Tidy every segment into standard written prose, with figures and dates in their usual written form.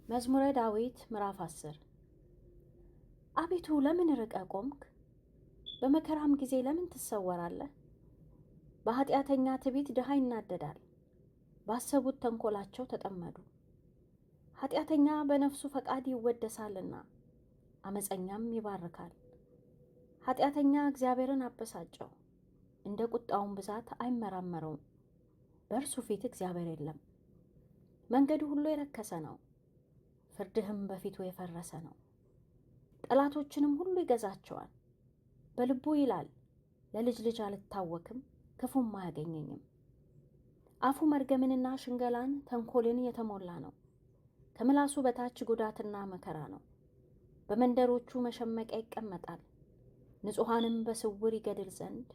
መዝሙረ ዳዊት ምዕራፍ 10 አቤቱ ለምን ርቀህ ቆምክ? በመከራም ጊዜ ለምን ትሰወራለህ? በኃጢአተኛ ትዕቢት ድሃ ይናደዳል፣ ባሰቡት ተንኮላቸው ተጠመዱ። ኃጢአተኛ በነፍሱ ፈቃድ ይወደሳልና አመፀኛም ይባርካል። ኃጢአተኛ እግዚአብሔርን አበሳጨው፣ እንደ ቁጣውን ብዛት አይመራመረውም። በእርሱ ፊት እግዚአብሔር የለም። መንገዱ ሁሉ የረከሰ ነው፣ ፍርድህም በፊቱ የፈረሰ ነው። ጠላቶችንም ሁሉ ይገዛቸዋል። በልቡ ይላል፣ ለልጅ ልጅ አልታወክም፣ ክፉም አያገኘኝም። አፉ መርገምንና ሽንገላን ተንኮልን የተሞላ ነው። ከምላሱ በታች ጉዳትና መከራ ነው። በመንደሮቹ መሸመቂያ ይቀመጣል። ንጹሐንም በስውር ይገድል ዘንድ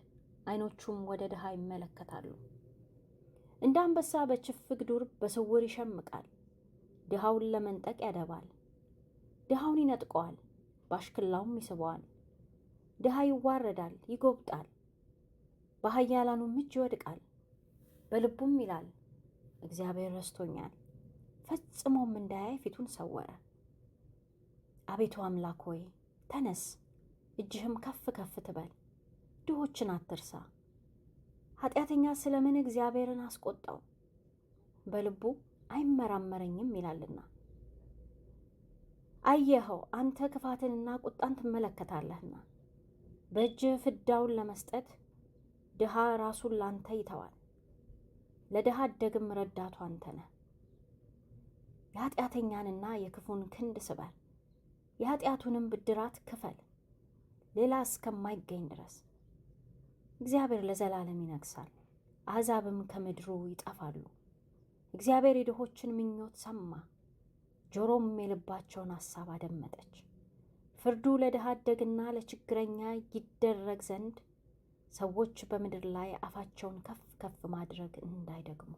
ዓይኖቹም ወደ ድሃ ይመለከታሉ። እንደ አንበሳ በችፍግ ዱር በስውር ይሸምቃል። ድሃውን ለመንጠቅ ያደባል። ድሃውን ይነጥቀዋል፣ ባሽክላውም ይስበዋል። ድሃ ይዋረዳል፣ ይጎብጣል፣ በኃያላኑም እጅ ይወድቃል። በልቡም ይላል፣ እግዚአብሔር ረስቶኛል፣ ፈጽሞም እንዳያይ ፊቱን ሰወረ። አቤቱ አምላክ ሆይ ተነስ፣ እጅህም ከፍ ከፍ ትበል፣ ድሆችን አትርሳ። ኃጢአተኛ ስለምን እግዚአብሔርን አስቆጣው? በልቡ አይመራመረኝም ይላልና። አየኸው፣ አንተ ክፋትንና ቁጣን ትመለከታለህና። በእጅህ ፍዳውን ለመስጠት ድሃ ራሱን ላንተ ይተዋል። ለድሃ አደግም ረዳቱ አንተ ነህ። የኃጢአተኛንና የክፉን ክንድ ስበር፣ የኃጢአቱንም ብድራት ክፈል፣ ሌላ እስከማይገኝ ድረስ። እግዚአብሔር ለዘላለም ይነግሣል፣ አሕዛብም ከምድሩ ይጠፋሉ። እግዚአብሔር የድሆችን ምኞት ሰማ፣ ጆሮም የልባቸውን ሐሳብ አደመጠች። ፍርዱ ለድሃ አደግና ለችግረኛ ይደረግ ዘንድ ሰዎች በምድር ላይ አፋቸውን ከፍ ከፍ ማድረግ እንዳይደግሙ